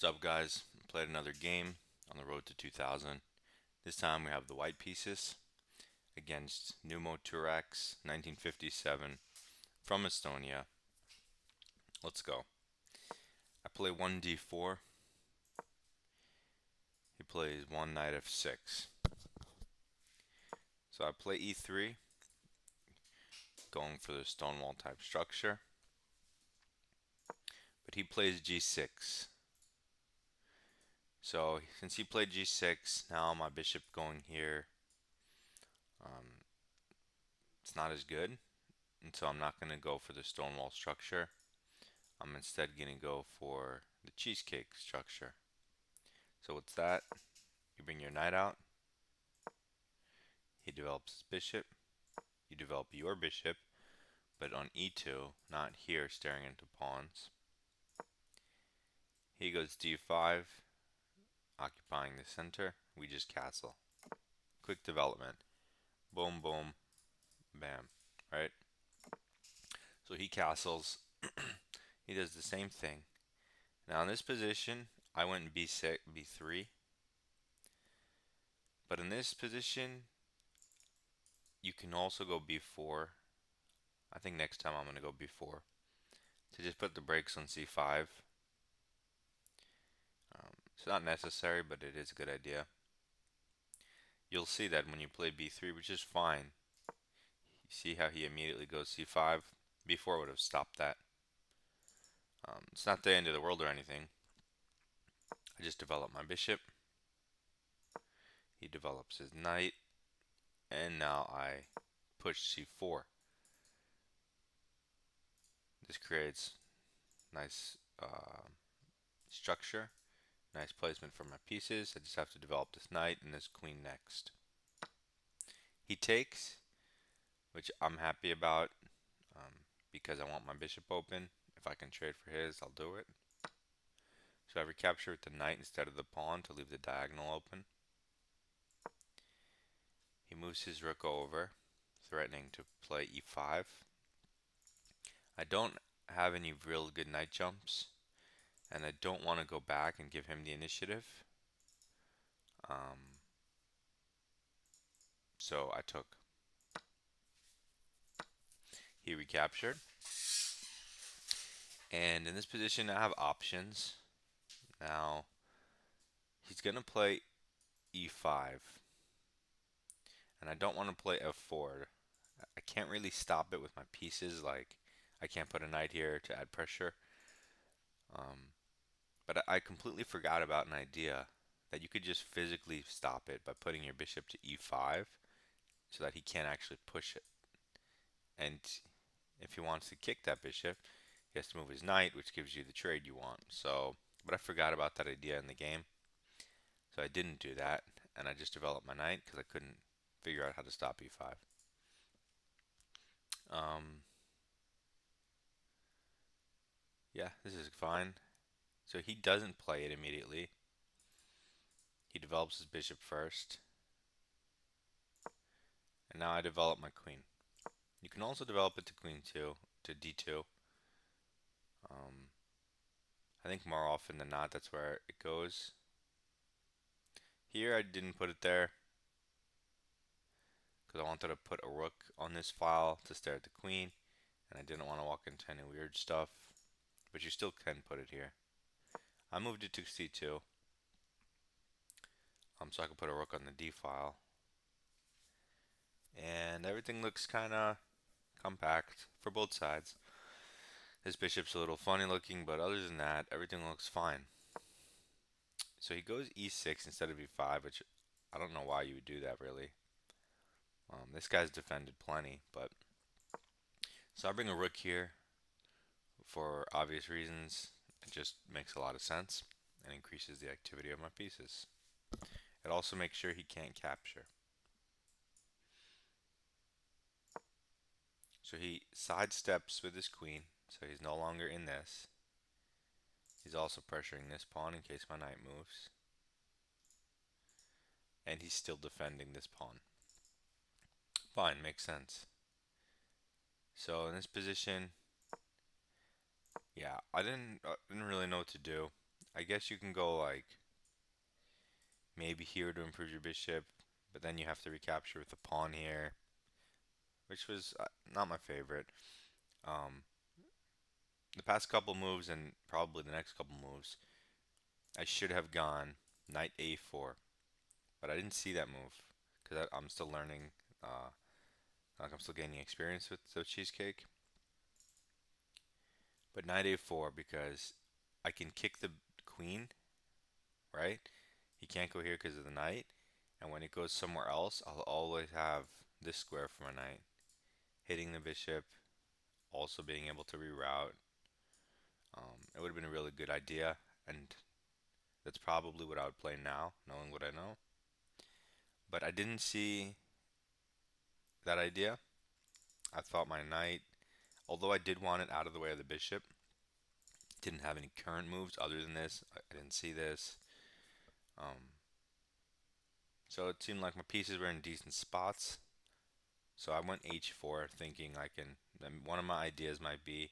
What's up, guys? Played another game on the road to 2000. This time we have the white pieces against Numo Turex 1957 from Estonia. Let's go. I play 1d4. He plays 1 knight f6. So I play e3, going for the stonewall type structure. But he plays g6. So since he played g6, now my bishop going here, um, it's not as good. And so I'm not going to go for the stonewall structure. I'm instead going to go for the cheesecake structure. So what's that? You bring your knight out. He develops his bishop. You develop your bishop, but on e2, not here staring into pawns. He goes d5, occupying the center. We just castle. Quick development. Boom, boom, bam. Right? So he castles. He does the same thing. Now in this position, I went b6, b3. But in this position, you can also go b4. I think next time I'm going to go b4 to just put the brakes on c5. It's not necessary, but it is a good idea. You'll see that when you play b3, which is fine. You see how he immediately goes c5. b4 would have stopped that. It's not the end of the world or anything. I just develop my bishop. He develops his knight. And now I push c4. This creates nice structure. Nice placement for my pieces. I just have to develop this knight and this queen next. He takes, which I'm happy about because I want my bishop open. If I can trade for his, I'll do it. So I recapture with the knight instead of the pawn to leave the diagonal open. He moves his rook over, threatening to play e5. I don't have any real good knight jumps, and I don't want to go back and give him the initiative. So I took. He recaptured. And in this position, I have options. Now, he's going to play e5. And I don't want to play f4. I can't really stop it with my pieces. Like, I can't put a knight here to add pressure. But I completely forgot about an idea that you could just physically stop it by putting your bishop to e5 so that he can't actually push it. And if he wants to kick that bishop, he has to move his knight, which gives you the trade you want. So, but I forgot about that idea in the game. So I didn't do that, and I just developed my knight because I couldn't figure out how to stop e5. Yeah, this is fine. So he doesn't play it immediately. He develops his bishop first. And now I develop my queen. You can also develop it to queen 2, to d2. I think more often than not that's where it goes. Here I didn't put it there because I wanted to put a rook on this file to stare at the queen, and I didn't want to walk into any weird stuff. But you still can put it here. I moved it to c2, so I can put a rook on the d file. And everything looks kind of compact for both sides. His bishop's a little funny looking, but other than that, everything looks fine. So he goes e6 instead of e5, which I don't know why you would do that really. This guy's defended plenty, but so I bring a rook here for obvious reasons. It just makes a lot of sense and increases the activity of my pieces. It also makes sure he can't capture. So he sidesteps with his queen, so he's no longer in this. He's also pressuring this pawn in case my knight moves. And he's still defending this pawn. Fine, makes sense. So in this position, yeah, I didn't really know what to do. I guess you can go like maybe here to improve your bishop, but then you have to recapture with the pawn here, which was not my favorite. Um, the past couple moves and probably the next couple moves, I should have gone knight a4, but I didn't see that move because I'm still learning. Uh, like I'm still gaining experience with the cheesecake. But knight a4 because I can kick the queen, right? He can't go here because of the knight, and when it goes somewhere else, I'll always have this square for my knight, hitting the bishop, also being able to reroute. It would have been a really good idea, and that's probably what I would play now, knowing what I know. But I didn't see that idea. I thought my knight, although I did want it out of the way of the bishop, didn't have any current moves other than this. I didn't see this. Um, so it seemed like my pieces were in decent spots. So I went h4 thinking I can, one of my ideas might be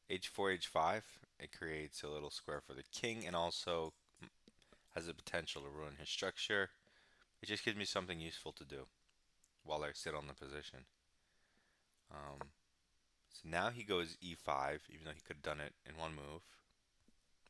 h4, h5. It creates a little square for the king and also has the potential to ruin his structure. It just gives me something useful to do while I sit on the position. Um, so now he goes e5, even though he could have done it in one move.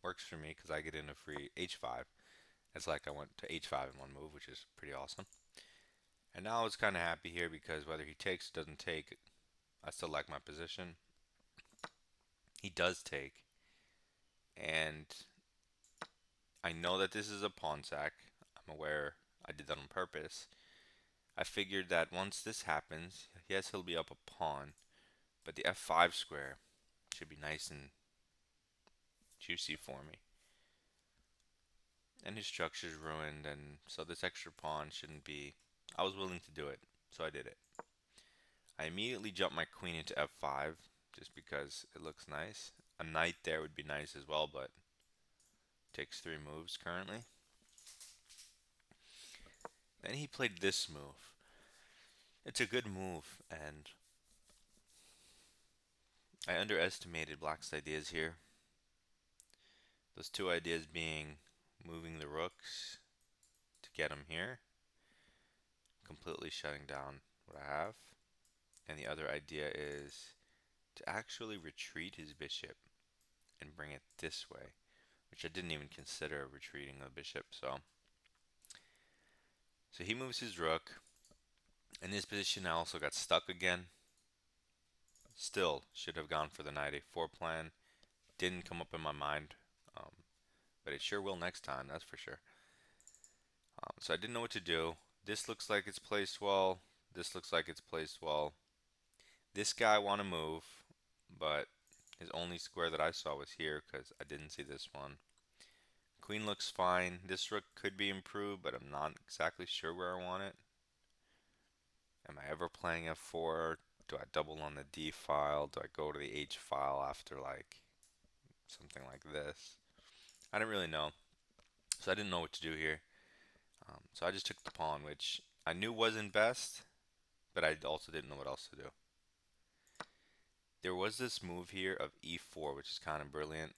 Works for me because I get in a free h5. It's like I went to h5 in one move, which is pretty awesome. And now I was kind of happy here because whether he takes or doesn't take, I still like my position. He does take, and I know that this is a pawn sack. I'm aware I did that on purpose. I figured that once this happens, yes, he'll be up a pawn, but the f5 square should be nice and juicy for me. And his structure's ruined, and so this extra pawn shouldn't be. I was willing to do it, so I did it. I immediately jumped my queen into f5 just because it looks nice. A knight there would be nice as well, but takes 3 moves currently. Then he played this move. It's a good move, and I underestimated Black's ideas here. Those two ideas being moving the rooks to get him here, completely shutting down what I have. And the other idea is to actually retreat his bishop and bring it this way, which I didn't even consider retreating the bishop. So he moves his rook. In this position, I also got stuck again. Still should have gone for the knight a4 plan. Didn't come up in my mind, um, but it sure will next time, that's for sure. So I didn't know what to do. This looks like it's placed well. This looks like it's placed well. This guy I want to move, but his only square that I saw was here because I didn't see this one. Queen looks fine. This rook could be improved, but I'm not exactly sure where I want it. Am I ever playing f4? Do I double on the d file? Do I go to the h file after like something like this? I didn't really know, so I didn't know what to do here. So I just took the pawn, which I knew wasn't best, but I also didn't know what else to do. There was this move here of e4, which is kind of brilliant.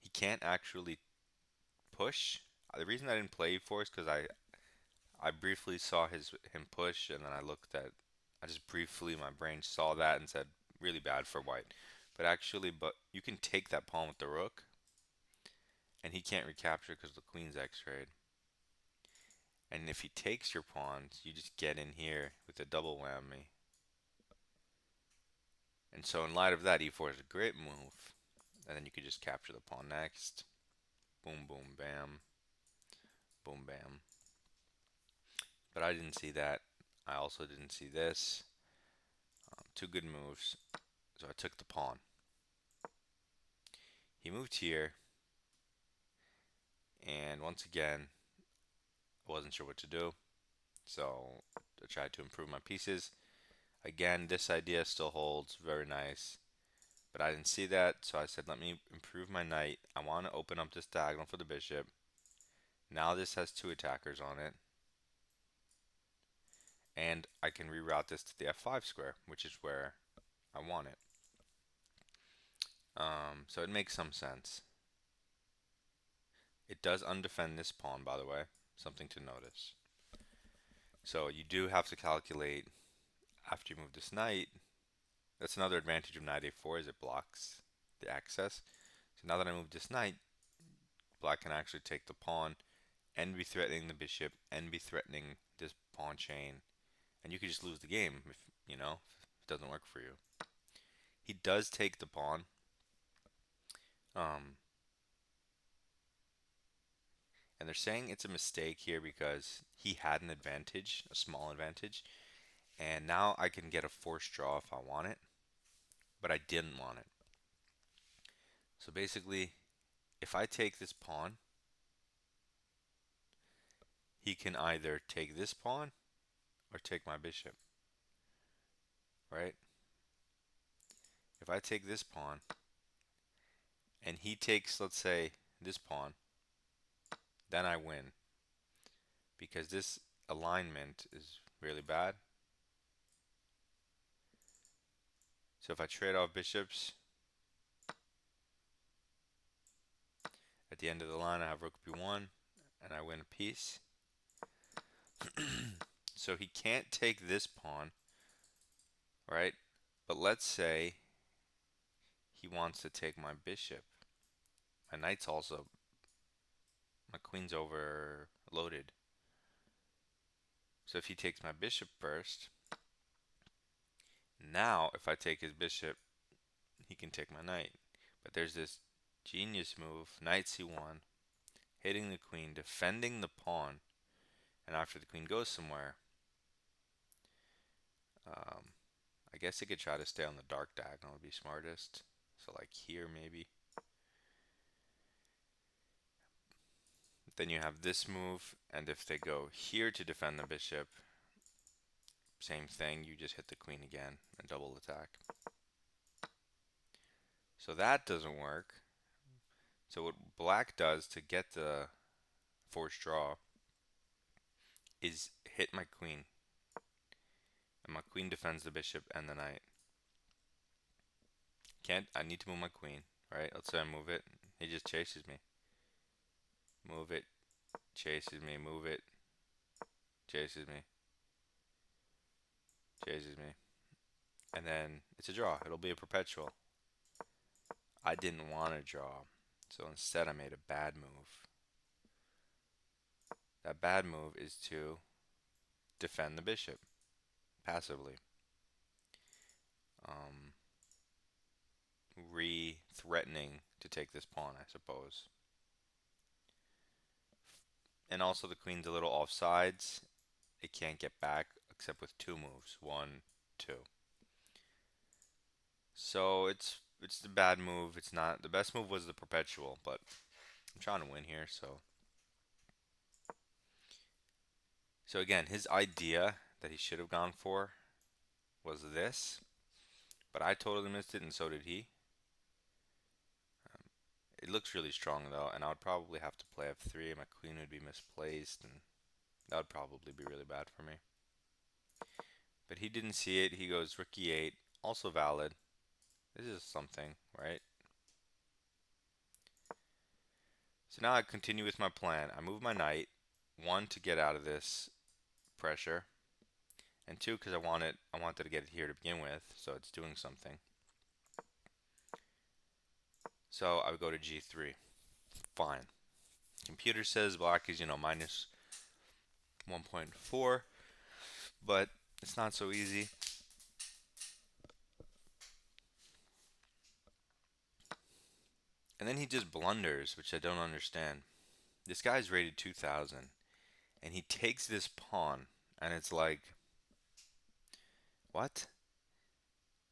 He can't actually push. The reason I didn't play e4 is because I briefly saw him push, and then I just briefly, my brain saw that and said, really bad for white. But you can take that pawn with the rook, and he can't recapture because the queen's x-rayed. And if he takes your pawns, you just get in here with a double whammy. And so in light of that, e4 is a great move. And then you could just capture the pawn next. Boom, boom, bam. Boom, bam. But I didn't see that. I also didn't see this. Two good moves. So I took the pawn. He moved here. And once again, I wasn't sure what to do. So I tried to improve my pieces. Again, this idea still holds. Very nice. But I didn't see that, so I said, let me improve my knight. I want to open up this diagonal for the bishop. Now this has 2 attackers on it. And I can reroute this to the f5 square, which is where I want it. So it makes some sense. It does undefend this pawn, by the way. Something to notice. So you do have to calculate after you move this knight. That's another advantage of knight a4 is it blocks the access. So now that I move this knight, black can actually take the pawn and be threatening the bishop and be threatening this pawn chain. And you could just lose the game if it doesn't work for you. He does take the pawn. Um, and they're saying it's a mistake here because he had an advantage, a small advantage, and now I can get a forced draw if I want it, but I didn't want it. So basically, if I take this pawn, he can either take this pawn or take my bishop, right? If I take this pawn and he takes, let's say, this pawn, then I win because this alignment is really bad. So if I trade off bishops, at the end of the line I have rook b1 and I win a piece. So he can't take this pawn, right? But let's say he wants to take my bishop. My knight's also, my queen's overloaded. So if he takes my bishop first, now if I take his bishop, he can take my knight. But there's this genius move, knight c1, hitting the queen, defending the pawn, and after the queen goes somewhere, um, I guess he could try to stay on the dark diagonal would be smartest. So like here maybe. Then you have this move, and if they go here to defend the bishop, same thing, you just hit the queen again and double attack. So that doesn't work. So what black does to get the forced draw is hit my queen. And my queen defends the bishop and the knight. I need to move my queen, right? Let's say I move it. He just chases me. Move it, chases me, move it, chases me, chases me. And then it's a draw. It'll be a perpetual. I didn't want to draw. So instead I made a bad move. That bad move is to defend the bishop passively. Um, Re-threatening to take this pawn, I suppose. And also the queen's a little off sides. It can't get back except with two moves. One, two. So it's the bad move. It's not the best move was the perpetual, but I'm trying to win here, so again, his idea that he should have gone for was this, but I totally missed it and so did he. It looks really strong though, and I would probably have to play f3. My queen would be misplaced, and that would probably be really bad for me. But he didn't see it. He goes rook e8, also valid. This is something, right? So now I continue with my plan. I move my knight, one to get out of this pressure, and two because I wanted to get it here to begin with, so it's doing something. So I would go to g3. Fine. Computer says black is minus 1.4, but it's not so easy. And then he just blunders, which I don't understand. This guy's rated 2000, and he takes this pawn, and it's like, what?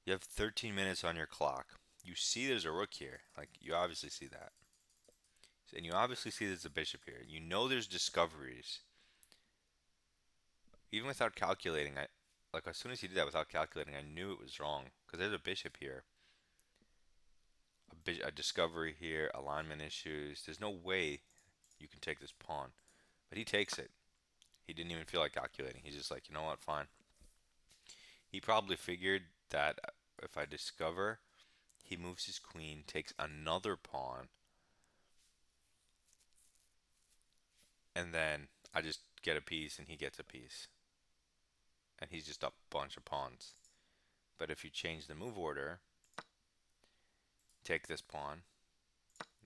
You have 13 minutes on your clock. You see there's a rook here. Like, you obviously see that. And you obviously see there's a bishop here. You know there's discoveries. Even without calculating, like as soon as he did that without calculating, I knew it was wrong. Because there's a bishop here. A discovery here, alignment issues. There's no way you can take this pawn. But he takes it. He didn't even feel like calculating. He's just like, you know what, fine. He probably figured that if I discover, he moves his queen, takes another pawn, and then I just get a piece and he gets a piece. And he's just up a bunch of pawns. But if you change the move order, take this pawn,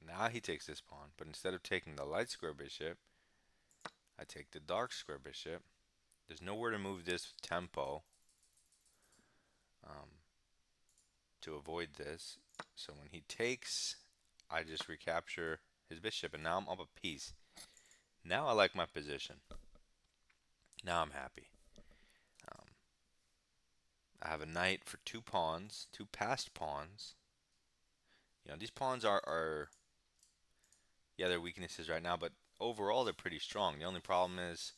now he takes this pawn. But instead of taking the light square bishop, I take the dark square bishop. There's nowhere to move this tempo um, to avoid this. So when he takes, I just recapture his bishop, and now I'm up a piece. Now I like my position. Now I'm happy. Um, I have a knight for two pawns, two passed pawns. These pawns are yeah, they're weaknesses right now, but overall they're pretty strong. The only problem is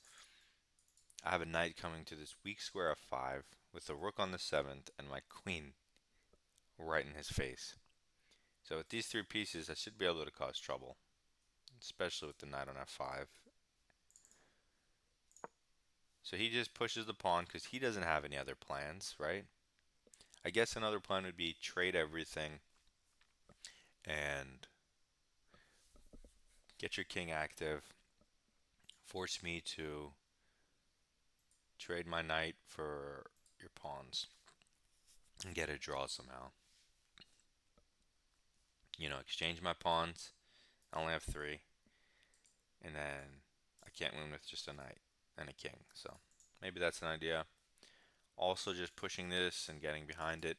I have a knight coming to this weak square f5 with a rook on the 7th and my queen right in his face. So with these three pieces, I should be able to cause trouble, especially with the knight on f5. So he just pushes the pawn because he doesn't have any other plans, right? I guess another plan would be trade everything and get your king active, force me to trade my knight for your pawns and get a draw somehow. Exchange my pawns. I only have three, and then I can't win with just a knight and a king. So maybe that's an idea. Also, just pushing this and getting behind it,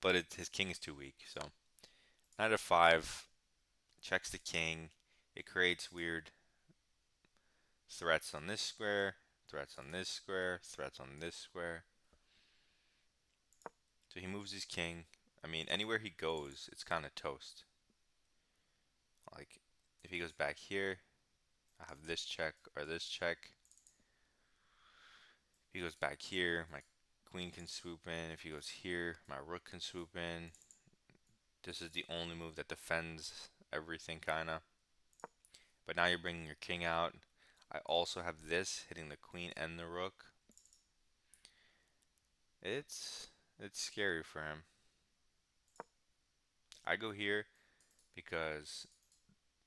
but his king is too weak. So knight f5 checks the king. It creates weird threats on this square, threats on this square, threats on this square. So he moves his king. I mean, anywhere he goes, it's kind of toast. Like, if he goes back here, I have this check or this check. If he goes back here, my queen can swoop in. If he goes here, my rook can swoop in. This is the only move that defends everything, kind of. But now you're bringing your king out. I also have this hitting the queen and the rook. It's scary for him. I go here because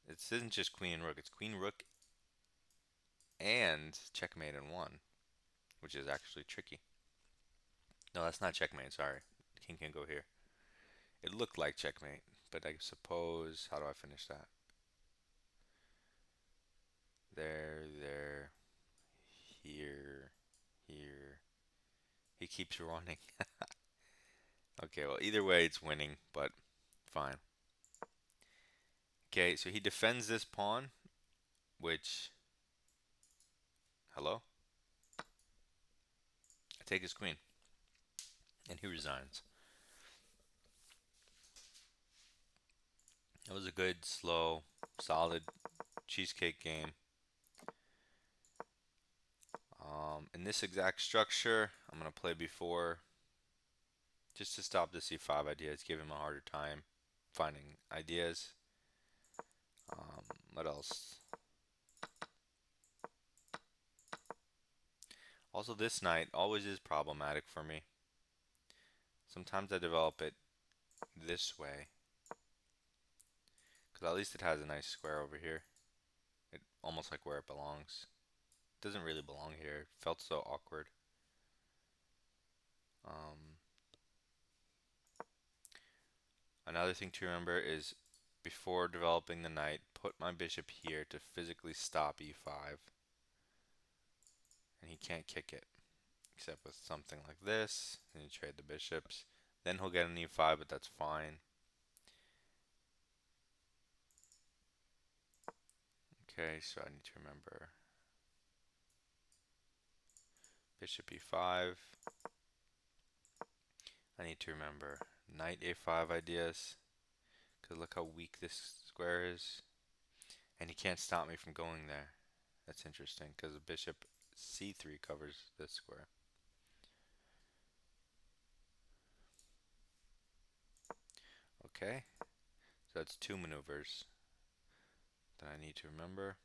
it isn't just queen and rook. It's queen, rook, and checkmate in one, which is actually tricky. No, that's not checkmate. Sorry, king can go here. It looked like checkmate, but I suppose how do I finish that? There, here, here. He keeps running. Okay, well either way it's winning, but fine. Okay, so he defends this pawn, which hello? I take his queen, and he resigns. It was a good, slow, solid cheesecake game. In this exact structure, I'm going to play before just to stop the c5 ideas, give him a harder time finding ideas. What else? Also, this knight always is problematic for me. Sometimes I develop it this way, because at least it has a nice square over here. It almost like where it belongs. It doesn't really belong here. It felt so awkward. Um, Another thing to remember is before developing the knight, put my bishop here to physically stop e5. And he can't kick it, except with something like this, and you trade the bishops. Then he'll get an e5, but that's fine. Okay, so I need to remember bishop e5. I need to remember knight a5 ideas, because look how weak this square is. And he can't stop me from going there. That's interesting, because the bishop c3 covers this square. Okay, so that's two maneuvers that I need to remember.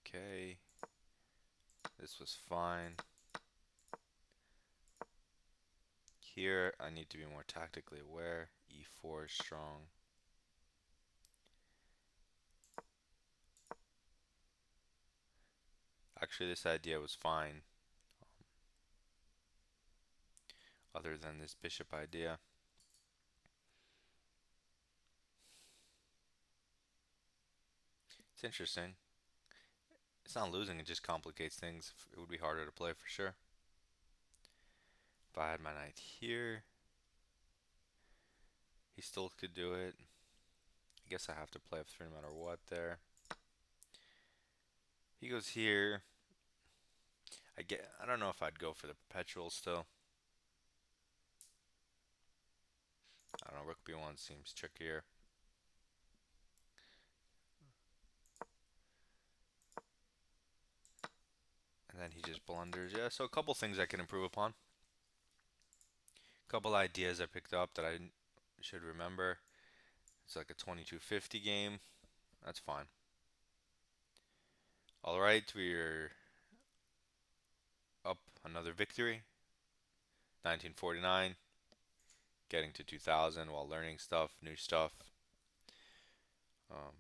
Okay, this was fine. Here, I need to be more tactically aware. E4 is strong. Actually, this idea was fine, other than this bishop idea. It's interesting. It's not losing, it just complicates things. It would be harder to play for sure. If I had my knight here, he still could do it. I guess I have to play f3 no matter what there. He goes here. I don't know if I'd go for the perpetual still. I don't know, rook b1 seems trickier. And then he just blunders. Yeah, so a couple things I can improve upon. A couple ideas I picked up that I should remember. It's like a 2250 game. That's fine. All right, we're up another victory. 1949, getting to 2000 while learning stuff, new stuff. Um,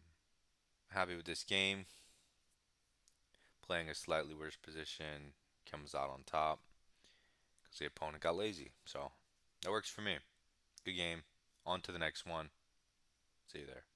Happy with this game. Playing a slightly worse position, comes out on top because the opponent got lazy. So that works for me. Good game. On to the next one. See you there.